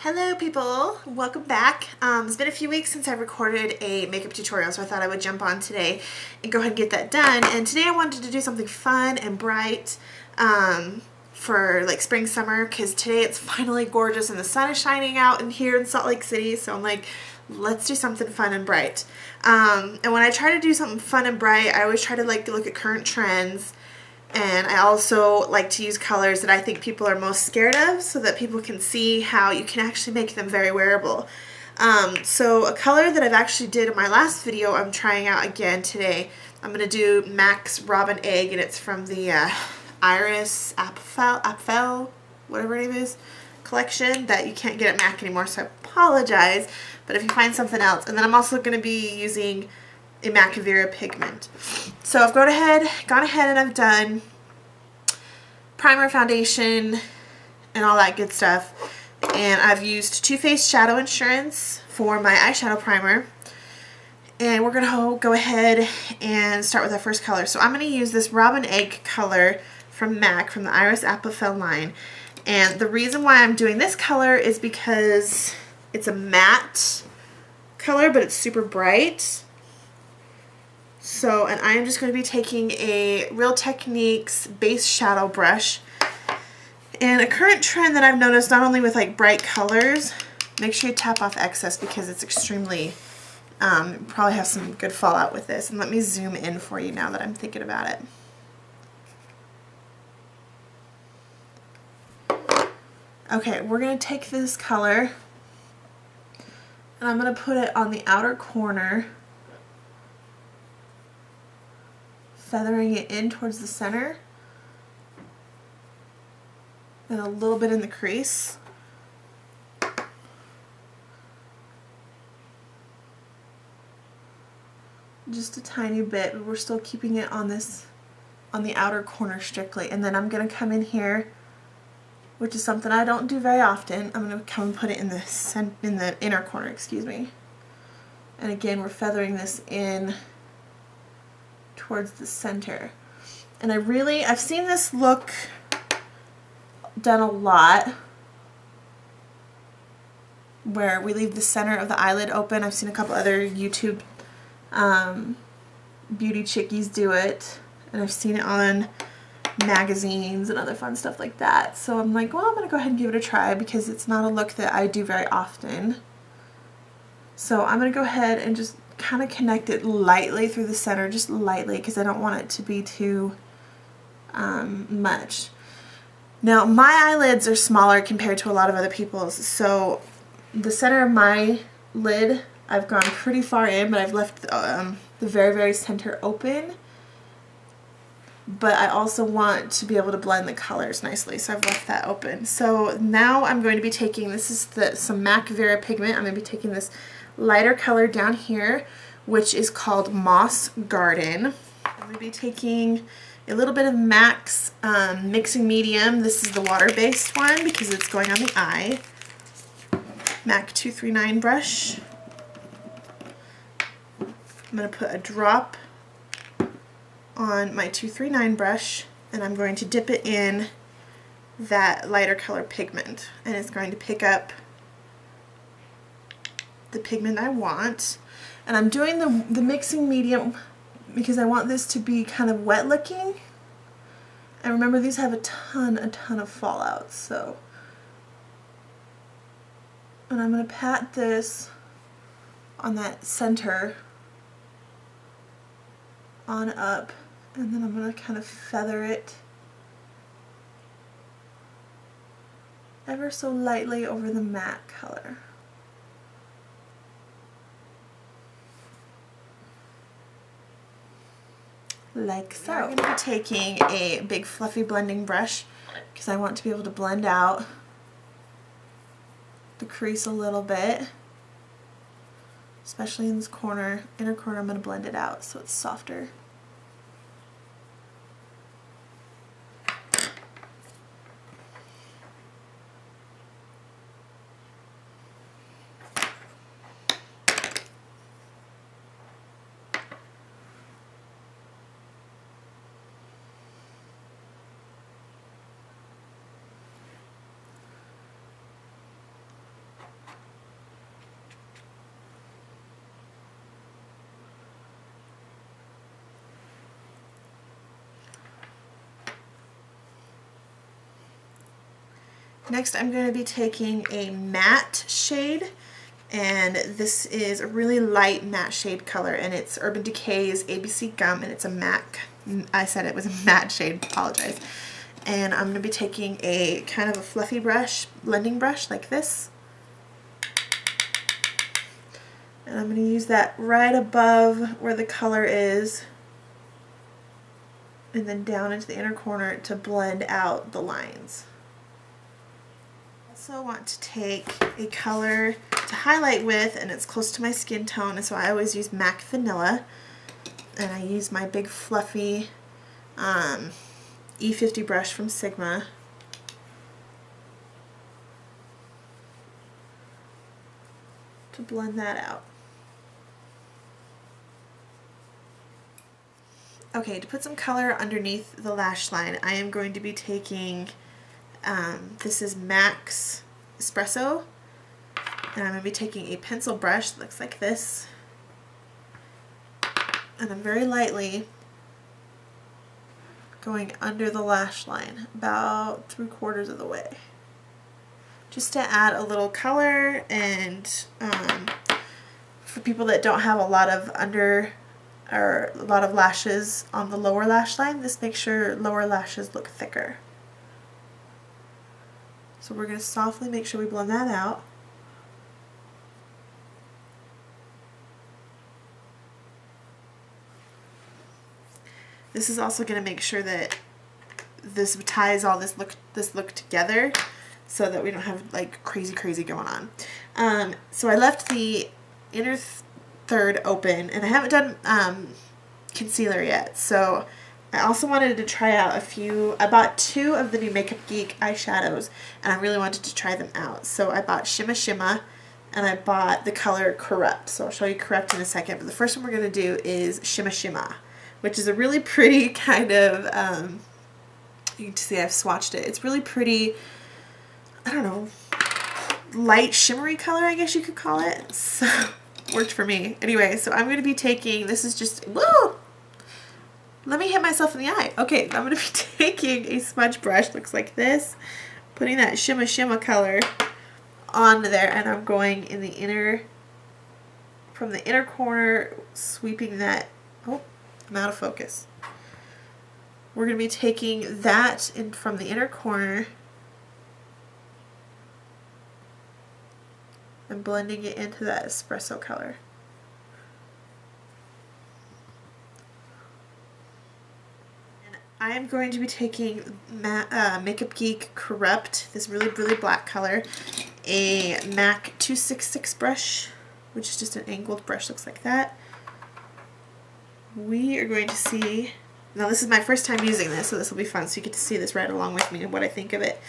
Hello people, welcome back. It's been a few weeks since I recorded a makeup tutorial, so I thought I would jump on today and go ahead and get that done. And today I wanted to do something fun and bright for like spring, summer, because today it's finally gorgeous and the sun is shining out in here in Salt Lake City, so I'm like, let's do something fun and bright. And when I try to do something fun and bright, I always try to look at current trends. And I also like to use colors that I think people are most scared of so that people can see how you can actually make them very wearable. So a color that I've actually did in my last video, I'm trying out again today. I'm going to do MAC's Robin Egg, and it's from the Iris Apfel, whatever her name is, collection that you can't get at MAC anymore, so I apologize. But if you find something else. And then I'm also going to be using a MAC Vera pigment. So I've gone ahead and I've done primer, foundation, and all that good stuff. And I've used Too Faced Shadow Insurance for my eyeshadow primer. And we're going to go ahead and start with our first color. So I'm going to use this Robin Egg color from MAC, from the Iris Apfel line. And the reason why I'm doing this color is because it's a matte color, but it's super bright. So, and I am just going to be taking a Real Techniques base shadow brush. And a current trend that I've noticed, not only with like bright colors, make sure you tap off excess because it's extremely, probably have some good fallout with this. And let me zoom in for you now that I'm thinking about it. Okay, we're going to take this color and I'm going to put it on the outer corner, feathering it in towards the center and a little bit in the crease. Just a tiny bit, but we're still keeping it on the outer corner strictly. And then I'm going to come in here, which is something I don't do very often. I'm going to come and put it in the inner corner, excuse me. And again, we're feathering this in towards the center. And I've seen this look done a lot where we leave the center of the eyelid open. I've seen a couple other YouTube beauty chickies do it, and I've seen it on magazines and other fun stuff like that. So I'm like, well, I'm gonna go ahead and give it a try because it's not a look that I do very often. So I'm gonna go ahead and just kind of connect it lightly through the center, just lightly, because I don't want it to be too much. Now my eyelids are smaller compared to a lot of other people's, so the center of my lid I've gone pretty far in, but I've left the very, very center open. But I also want to be able to blend the colors nicely, so I've left that open. So now I'm going to be taking, this is some MAC Vera pigment. I'm going to be taking this lighter color down here, which is called Moss Garden. I'm going to be taking a little bit of MAC's Mixing Medium. This is the water-based one because it's going on the eye. MAC 239 brush. I'm going to put a drop on my 239 brush, and I'm going to dip it in that lighter color pigment, and it's going to pick up the pigment I want. And I'm doing the mixing medium because I want this to be kind of wet looking, and remember these have a ton of fallout. So, and I'm going to pat this on that center on up, and then I'm going to kind of feather it ever so lightly over the matte color. Like so. I'm going to be taking a big fluffy blending brush because I want to be able to blend out the crease a little bit, especially in this corner, inner corner. I'm going to blend it out so it's softer. Next I'm going to be taking a matte shade, and this is a really light matte shade color, and it's Urban Decay's ABC Gum, and it's a matte, I said it was a matte shade, apologize. And I'm going to be taking a kind of a fluffy brush, blending brush like this. And I'm going to use that right above where the color is, and then down into the inner corner to blend out the lines. I also want to take a color to highlight with, and it's close to my skin tone, and so I always use MAC Vanilla, and I use my big fluffy E50 brush from Sigma. To blend that out. Okay, to put some color underneath the lash line, I am going to be taking, this is MAC's Espresso, and I'm going to be taking a pencil brush that looks like this, and I'm very lightly going under the lash line, about 3/4 of the way, just to add a little color, and for people that don't have a lot of lashes on the lower lash line, this makes your lower lashes look thicker. So we're going to softly make sure we blend that out. This is also going to make sure that this ties all this look together, so that we don't have like crazy going on. So I left the inner third open, and I haven't done concealer yet, so I also wanted to try out I bought 2 of the new Makeup Geek eyeshadows, and I really wanted to try them out. So I bought Shimma Shimma, and I bought the color Corrupt. So I'll show you Corrupt in a second, but the first one we're going to do is Shimma Shimma, which is a really pretty kind of, you can see I've swatched it. It's really pretty, I don't know, light shimmery color, I guess you could call it. So worked for me. Anyway, so I'm going to be taking, this is just, whoa! Let me hit myself in the eye. Okay, I'm going to be taking a smudge brush, looks like this, putting that Shimma Shimma color on there, and I'm going in the inner, from the inner corner, sweeping that, oh, I'm out of focus. We're going to be taking that in from the inner corner and blending it into that espresso color. And I am going to be taking Makeup Geek Corrupt, this really black color, a MAC 266 brush, which is just an angled brush, looks like that. We are going to see, now this is my first time using this, so this will be fun, so you get to see this right along with me and what I think of it.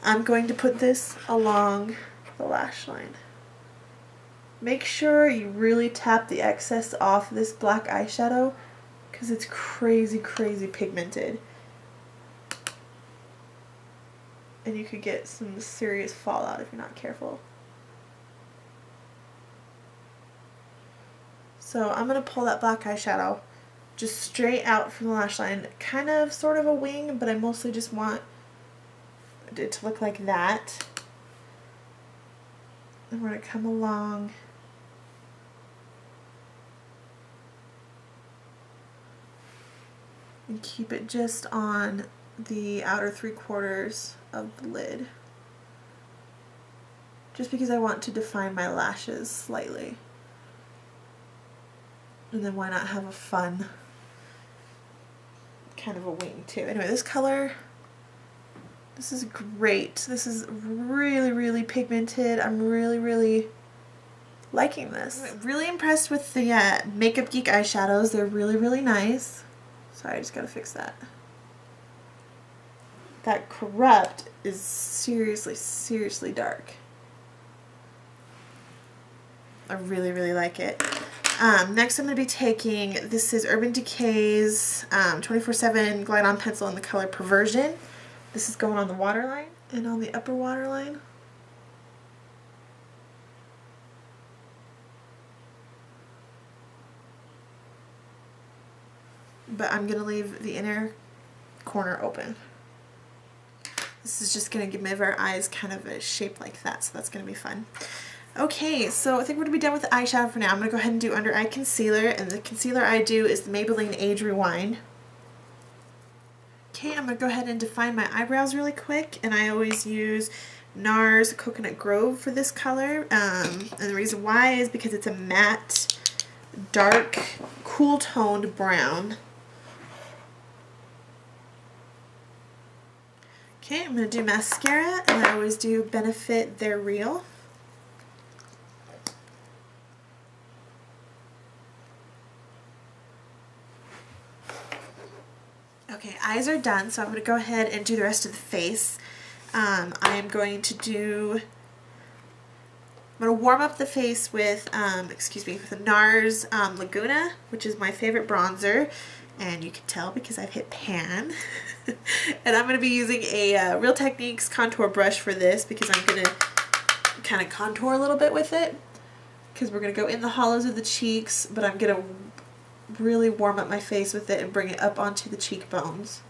I'm going to put this along the lash line. Make sure you really tap the excess off this black eyeshadow, because it's crazy pigmented. And you could get some serious fallout if you're not careful. So I'm going to pull that black eyeshadow just straight out from the lash line, kind of sort of a wing, but I mostly just want it to look like that. And we're going to come along and keep it just on the outer 3/4 of the lid, just because I want to define my lashes slightly. And then why not have a fun kind of a wing too. Anyway, this color, this is great. This is really pigmented. I'm really liking this. I'm really impressed with the Makeup Geek eyeshadows. They're really nice. Sorry, I just gotta fix that. That Corrupt is seriously dark. I really like it. Next I'm going to be taking, this is Urban Decay's 24/7 Glide On Pencil in the color Perversion. This is going on the waterline and on the upper waterline. But I'm going to leave the inner corner open. This is just going to give our eyes kind of a shape like that, so that's going to be fun. Okay, so I think we're going to be done with the eyeshadow for now. I'm going to go ahead and do under eye concealer, and the concealer I do is the Maybelline Age Rewind. Okay, I'm going to go ahead and define my eyebrows really quick, and I always use NARS Coconut Grove for this color, and the reason why is because it's a matte, dark, cool-toned brown. Okay, I'm going to do mascara, and I always do Benefit They're Real. Okay, eyes are done, so I'm going to go ahead and do the rest of the face. I am going to I'm going to warm up the face with, with the NARS Laguna, which is my favorite bronzer. And you can tell because I've hit pan. And I'm going to be using a Real Techniques contour brush for this because I'm going to kind of contour a little bit with it. Because we're going to go in the hollows of the cheeks, but I'm going to really warm up my face with it and bring it up onto the cheekbones.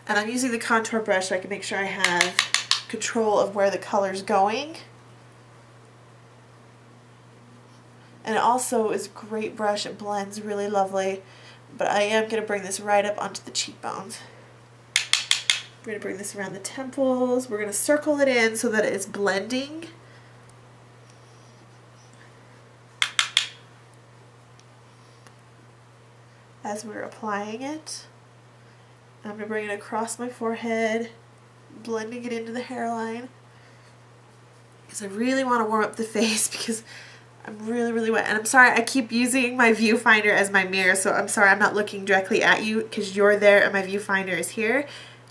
And I'm using the contour brush so I can make sure I have control of where the color's going. And it also is a great brush. It blends really lovely. But I am going to bring this right up onto the cheekbones. We're going to bring this around the temples. We're going to circle it in so that it's blending. As we're applying it. I'm going to bring it across my forehead, blending it into the hairline. Because I really want to warm up the face because I'm really wet. And I'm sorry, I keep using my viewfinder as my mirror, so I'm sorry I'm not looking directly at you because you're there and my viewfinder is here.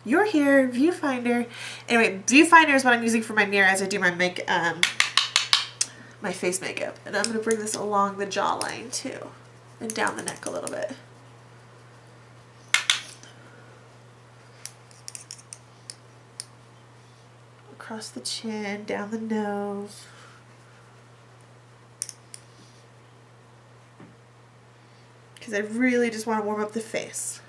You're here, viewfinder. Anyway, viewfinder is what I'm using for my mirror as I do my my face makeup. And I'm going to bring this along the jawline too and down the neck a little bit. Across the chin, down the nose. Because I really just want to warm up the face.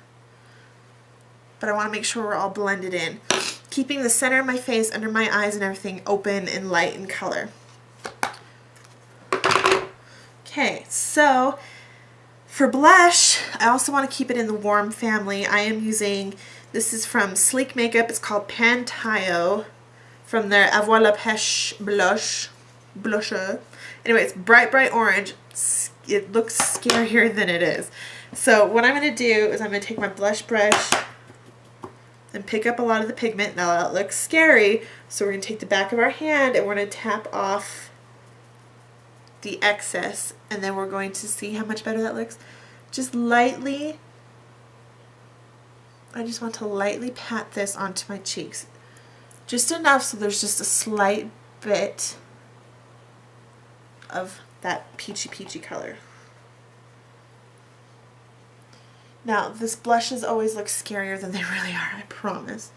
But I want to make sure we're all blended in. Keeping the center of my face, under my eyes and everything open and light in color. Okay, so for blush, I also want to keep it in the warm family. I am using, this is from Sleek Makeup. It's called Pantayo. From their Avoir La Pêche blusher. Anyway, it's bright orange. It looks scarier than it is. So what I'm going to do is I'm going to take my blush brush and pick up a lot of the pigment. Now that looks scary, so we're going to take the back of our hand and we're going to tap off the excess, and then we're going to see how much better that looks. Just lightly, I just want to lightly pat this onto my cheeks. Just enough so there's just a slight bit of that peachy color. Now, this blushes always look scarier than they really are, I promise.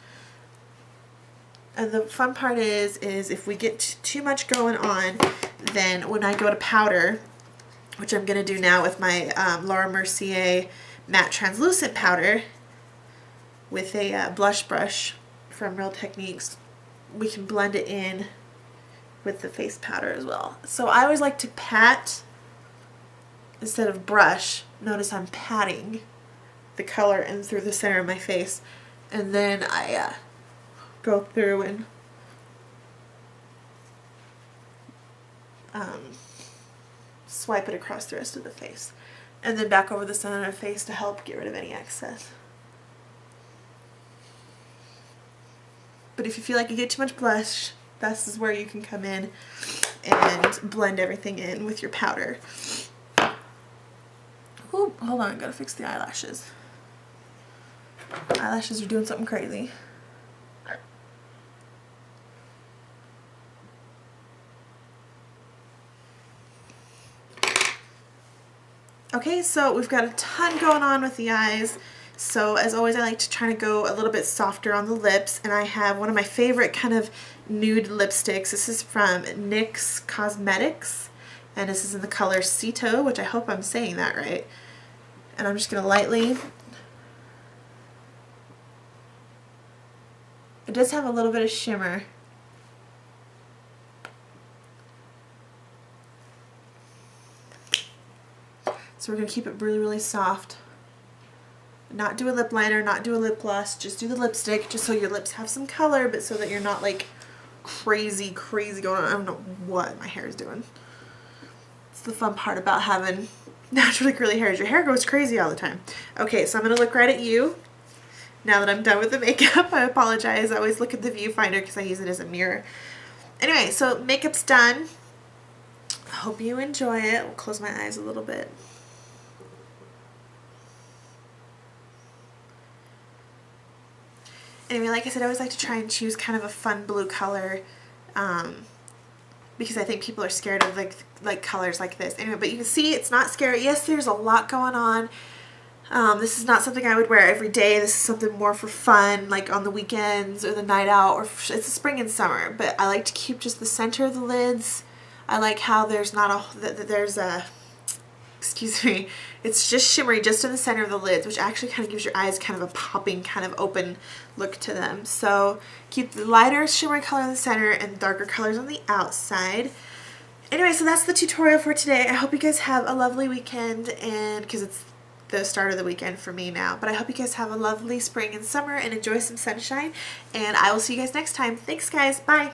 And the fun part is if we get too much going on, then when I go to powder, which I'm going to do now with my Laura Mercier Matte Translucent Powder with a blush brush from Real Techniques, we can blend it in with the face powder as well. So I always like to pat instead of brush. Notice I'm patting the color in through the center of my face, and then I go through and swipe it across the rest of the face, and then back over the center of the face to help get rid of any excess. But if you feel like you get too much blush, this is where you can come in and blend everything in with your powder. Ooh, hold on, I gotta fix the eyelashes. Eyelashes are doing something crazy. Okay, so we've got a ton going on with the eyes. So as always, I like to try to go a little bit softer on the lips, and I have one of my favorite kind of nude lipsticks. This is from NYX Cosmetics, and this is in the color Cito, which I hope I'm saying that right. And I'm just going to lightly It does have a little bit of shimmer. So we're going to keep it really, really soft. Not do a lip liner, not do a lip gloss, just do the lipstick, just so your lips have some color, but so that you're not like crazy going on. I don't know what my hair is doing. It's the fun part about having naturally curly hair is your hair goes crazy all the time. Okay, so I'm going to look right at you. Now that I'm done with the makeup, I apologize. I always look at the viewfinder because I use it as a mirror. Anyway, so makeup's done. I hope you enjoy it. I'll close my eyes a little bit. Anyway, like I said, I always like to try and choose kind of a fun blue color because I think people are scared of like colors like this. Anyway, but you can see it's not scary. Yes, there's a lot going on. This is not something I would wear every day. This is something more for fun, like on the weekends or the night out, or it's the spring and summer. But I like to keep just the center of the lids. I like how there's not a, excuse me, it's just shimmery just in the center of the lids, which actually kind of gives your eyes kind of a popping, kind of open look to them. So keep the lighter shimmery color in the center and darker colors on the outside. Anyway, so that's the tutorial for today. I hope you guys have a lovely weekend, and because it's the start of the weekend for me now, but I hope you guys have a lovely spring and summer and enjoy some sunshine, and I will see you guys next time. Thanks guys, bye!